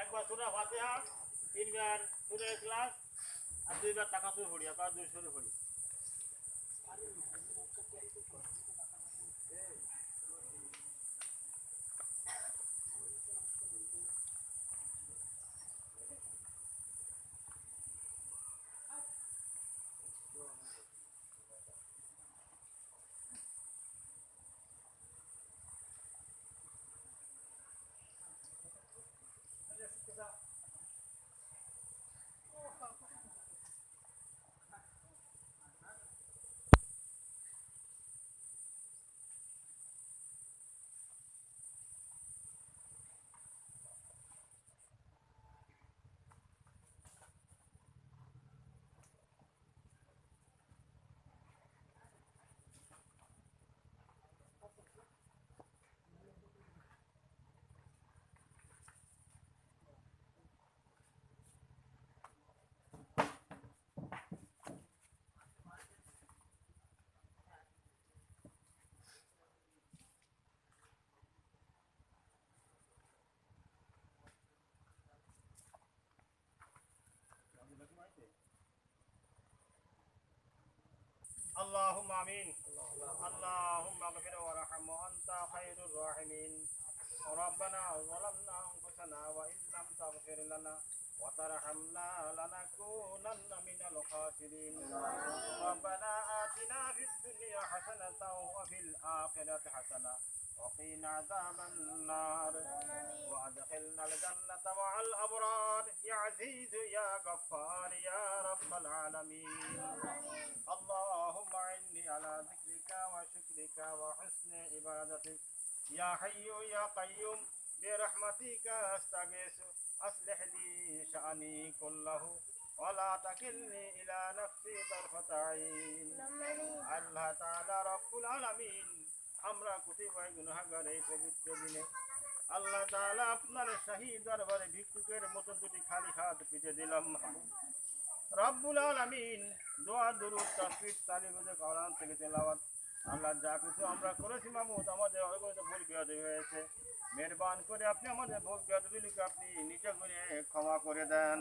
একবার সুরা ফাতিহা, তিনবার সুরা ইখলাস আর দুইবার তাকাসুর পড়ি, আবার দুই সুরে পড়ি। اللهم آمين. اللهم اغفر وارحم وأنت خير الراحمين. ربنا ظلمنا أنفسنا وإن لم تغفر لنا وترحمنا لنكونن من الخاسرين. ربنا آتنا في الدنيا حسنة وفي الآخرة حسنة وقنا عذاب النار وأدخلنا الجنة مع الأبرار يا عزيز يا غفار يا رب العالمين. اللهم أعني على ذكرك وشكرك وحسن عبادتك يا حي يا قيوم برحمتك أستغيث أصلح لي شأني كله ولا تكلني إلى نفسي طرفة عين. الله تعالى رب العالمين আমরা কোটিবাই গুনাহগার এই পবিত্র দিনে আল্লাহ তাআলা আপনার শাহী দরবারে ভিক্ষুকের মতো দুটি খালি হাত পিঠে দিলাম। রব্বুল আলামিন দোয়া দুরূদ তাসবিহ তালিম কোরআন থেকে তেলাওয়াত আল্লাহ যা কিছু আমরা করেছি মামুদ আমাদের অগণিত ভুল বিয়াদবি হয়েছে, মেহেরবান করে আপনি আমাদের ভুল বিয়াদবিগুলোকে আপনি নিজে করে ক্ষমা করে দেন।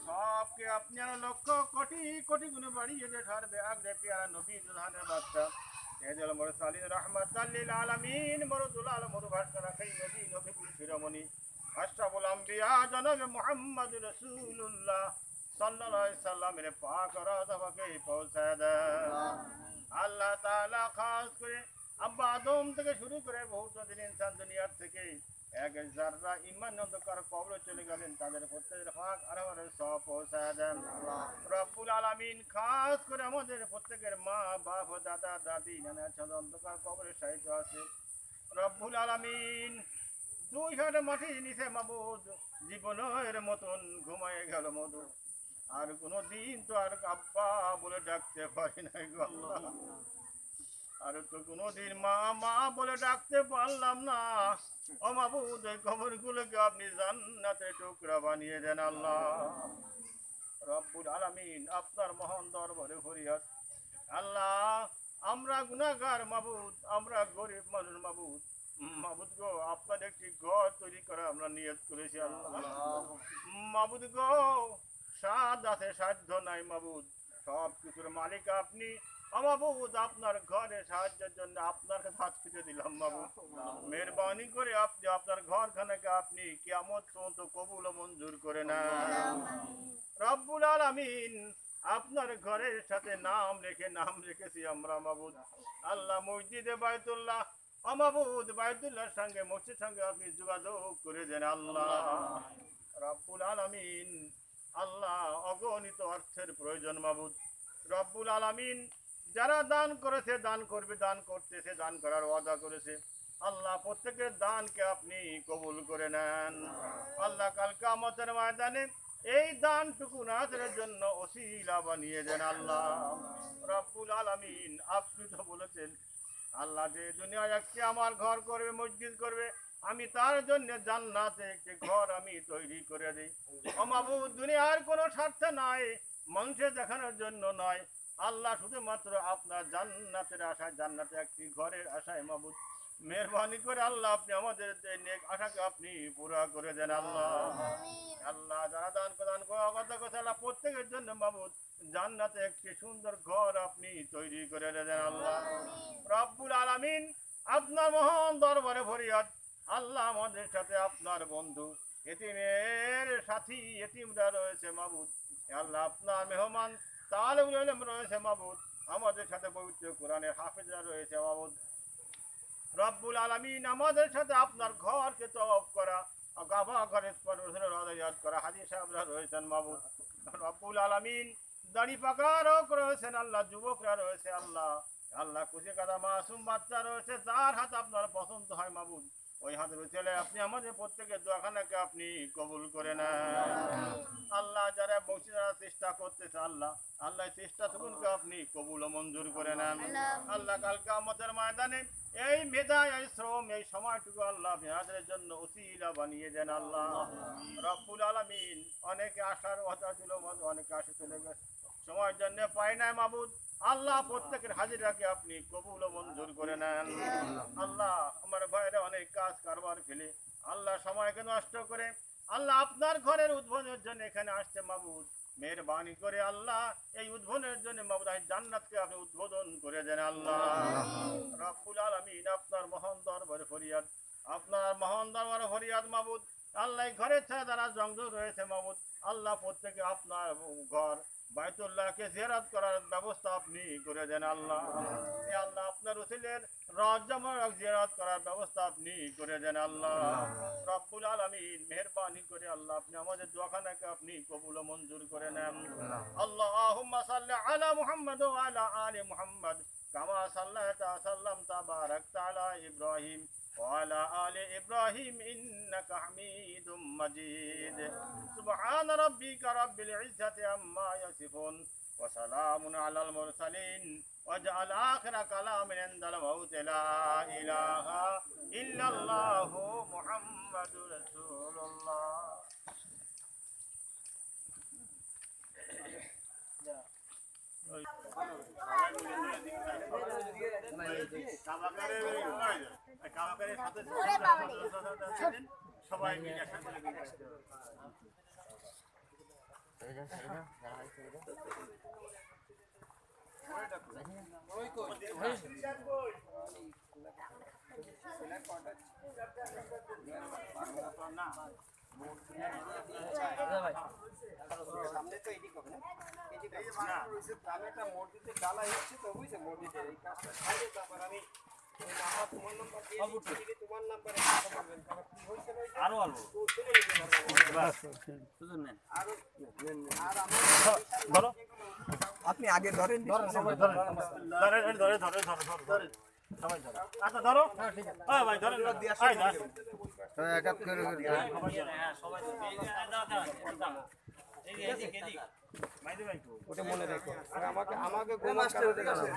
সবকে আপনি আর লক্ষ কোটি কোটি গুণে বাড়িয়ে দিয়ে ঠারবে আগরে পেয়ারা নবী জাহানের বাচ্চা এজল মুরসালিন রাহমাতাল লিল আলামিন মরদুল আলম মুরভাসনা খাই নবী নবীকুল শিরোমণি আশরাফুল আম্বিয়া জনাব মুহাম্মদ রাসূলুল্লাহ সাল্লাল্লাহু আলাইহি সাল্লামের পাক রওজাকে পৌঁছায় দেন। আল্লাহ তাআলা খাস করে আব্বা আদম থেকে শুরু করে বহুত দিন ইনসান দুনিয়ার থেকে এক যারা ঈমান অন্ধকার কবরে চলে গেলেন তাদের প্রত্যেকের হক আরওয়ারের সব পৌঁছায় দেন। রব্বুল আলামিন খাস করে আমাদের প্রত্যেকের মা বাপ দাদা দাদি নানা চাঁদ অন্ধকার কবরে সাহিত্য আছে। রব্বুল আলামিন দুই হাতে মাটি নিচে মাবুদ জীবনের মতন ঘুমায় গেল মধু আর কোনো দিন তো আর আব্বা বলে ডাকতে পারি নাই গো আল্লাহ, আর তো কোনোদিন মা মা বলে ডাকতে পারলাম না। ও মাবুদ এই কবরগুলোকে আপনি জান্নাতের টুকরা বানিয়ে দেন আল্লাহ। রব্বুল আলামিন আপনার মহান দরবারে ফরিয়াদ আল্লাহ, আমরা গুনাহগার মাবুদ, আমরা গরিব মানুষ মাবুদ, মাবুদ গো আপনার একটি ঘর তৈরি করা আমরা নিয়ত করেছি আল্লাহ। মাবুদ গো সাদ আছে সাধ্য নাই মাবুদ, সব কিছুর মালিক আপনি। মাবুদ আপনার ঘরে সাহায্যের জন্য আপনার হাত পিঠে দিলাম মাবুদ, মেহেরবানি করে আপনি আপনার ঘরখানাকে আপনি কিয়ামত পর্যন্ত কবুল ও মঞ্জুর করে নেন। রব্বুল আলামিন আপনার ঘরের সাথে নাম রেখেছি আমরা মাবুদ আল্লাহ মসজিদে বায়তুল্লাহ। মাবুদ বায়তুল্লাহর সঙ্গে মসজিদের সঙ্গে আপনি যোগাযোগ করে দেন আল্লাহ। রব্বুল আলামিন আল্লাহ অগণিত অর্থের প্রয়োজন মাবুদ। রব্বুল আলামিন যারা দান করেছে দান করবে দান করতেছে দান করার ওয়াদা করেছে আল্লাহ প্রত্যেকের দানকে আপনি কবুল করে নেন আল্লাহ। কাল কিয়ামতের ময়দানে এই দানটুকু নাজরের জন্য ওসিলা বানিয়ে দেন আল্লাহ। রব্বুল আলামিন আপনি তো বলেছেন আল্লাহ যে দুনিয়ায় একটি আমার ঘর করবে মসজিদ করবে আমি তার জন্য জান্নাতে একটি ঘর আমি তৈরি করে দিই। ও মাবুদ, দুনিয়ার কোনো স্বার্থ নাই, মানুষের দেখানোর জন্য নয় আল্লাহ, শুধুমাত্র আপনার জান্নাতের আশায়, জান্নাতে একটি ঘরের আশায় মাবুদ মেহরবানি করে আল্লাহ আপনি আমাদের এই নেক আশাকে আপনি পুরা করে দেন আল্লাহ। আল্লাহ যারা দান প্রদান কথা আল্লাহ প্রত্যেকের জন্য মাবুদ জান্নাতে একটি সুন্দর ঘর আপনি তৈরি করে দেন আল্লাহ। রব্বুল আলামিন, আপনার মহান দরবারে ফরিয়াদ আল্লাহ, আমাদের সাথে আপনার বন্ধু এতিমের সাথী এতিমরা রয়েছে মাবুদ, আল্লাহ আপনার মেহমান তালিবুল ইলম রয়েছে মাবুদ, আমাদের সাথে পবিত্র কোরআনের হাফেজরা রয়েছে মাবুদ। রব্বুল আলামিন, আমাদের সাথে আপনার ঘরকে তওয়াফ করা, কাবা ঘরের রওয়ায়াত করা হাজী সাহেবরা রয়েছেন মাবুদ। রব্বুল আলামিন, দাড়ি পাকারক রয়েছেন আল্লাহ, যুবকরা রয়েছে আল্লাহ, আল্লাহ কুচি কাদা মাসুম বাচ্চা রয়েছে, যার হাত আপনার পছন্দ হয় মাবুদ, ওই হাতের চলে আপনি আমাদের প্রত্যেকের দোয়াখানাকে আপনি কবুল করে নেন আল্লাহ। যারা মসজিদের চেষ্টা করতেছে আল্লাহ, আল্লাহ চেষ্টা টুকুনকে আপনি কবুল ও মঞ্জুর করে নেন আল্লাহ। কাল কিয়ামতের ময়দানে এই মেধা, এই শ্রম, এই সময়টুকু আল্লাহ মেয়াদের জন্য উসিলা বানিয়ে দেন আল্লাহ। রব্বুল আলামিন, অনেকে আসার কথা ছিল, অনেকে আসে চলে গেছে, সময়ের জন্য পায় নাই মাবুদ, আল্লাহ প্রত্যেকের হাজিরাকে আপনি কবুল ও মঞ্জুর করে নেন আল্লাহ। আমার ভাইরা অনেক কাজ কারবার ফেলে আল্লাহ সময়কে নষ্ট করে আল্লাহ আপনার ঘরের উদ্বোধনের জন্য এখানে আসছে মাবুদ, মেহরবানি করে আল্লাহ এই উদ্বোধনের জন্য মাবুদ জান্নাতকে আপনি উদ্বোধন করে দেন আল্লাহ। রব্বুল আলামিন, আপনার মহান দরবারে ফরিয়াদ, আপনার মহান দরবারে ফরিয়াদ মাবুদ, আল্লাহ ঘরের ছাড়া যারা জঙ্গল রয়েছে মাবুদ, আল্লাহ প্রত্যেকে আপনার ঘর বাইতুল্লাহকে জিয়ারত করার ব্যবস্থা আপনি করে দেন আল্লাহ। আল্লাহ আপনার উসিলের রওজা জিয়ারত করার ব্যবস্থা আপনি করে দেন আল্লাহ। রব্বুল আলামিন, মেহেরবানি করে আল্লাহ আপনি আমাদের দোয়াখানাকে আপনি কবুল ও মঞ্জুর করে নেন। আল্লাহুম্মা সাল্লি আলা মুহাম্মাদ ওয়া আলা আলি মুহাম্মাদ কামা সাল্লাতা সাল্লামতা বারাকতা আলা ইব্রাহিম وعلى آل إبراهيم إنك حميد مجيد سبحان ربك رب العزة عما يصفون وسلام على المرسلين واجعل آخر كلام عند الموت لا إله إلا الله محمد رسول الله সবাই মিলে আপনি আগে ধরেন সবাই ধরে ধরে ধরে ধরে সবাই ধরে আচ্ছা ধরো ঠিক আছে ভাই ধরে এক এক করে ওটা মনে রাখো আর আমাকে আমাকে গো মাস্টার ঠিক আছে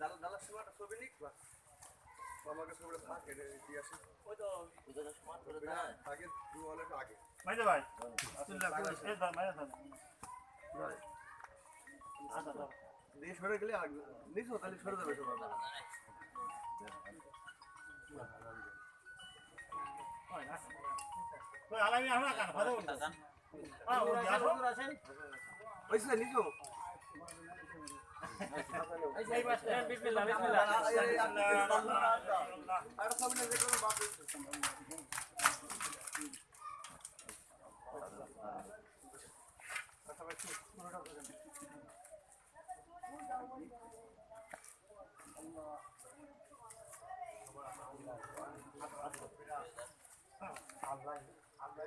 দাদা সময়টা ছবি নিক আমাকে ছবিটা থাকে দিয়ে আসি ওই তো সময় করে দাও আগে দু অনেক আগে মাইদে ভাই আব্দুল্লাহ এই ধর মাইদে ধর আচ্ছা ধর দিয়ে সরে গেলে নিছো তাহলে সরে যাবে সবাই কই আলামি আমরা কান কথা বলতা জান ও আসো আছেন ওইসা নিছো এই বাস বিসমিল্লাহ বিসমিল্লাহ আর সামনে যে কোনো বাপ আল্লাহ আল্লাহ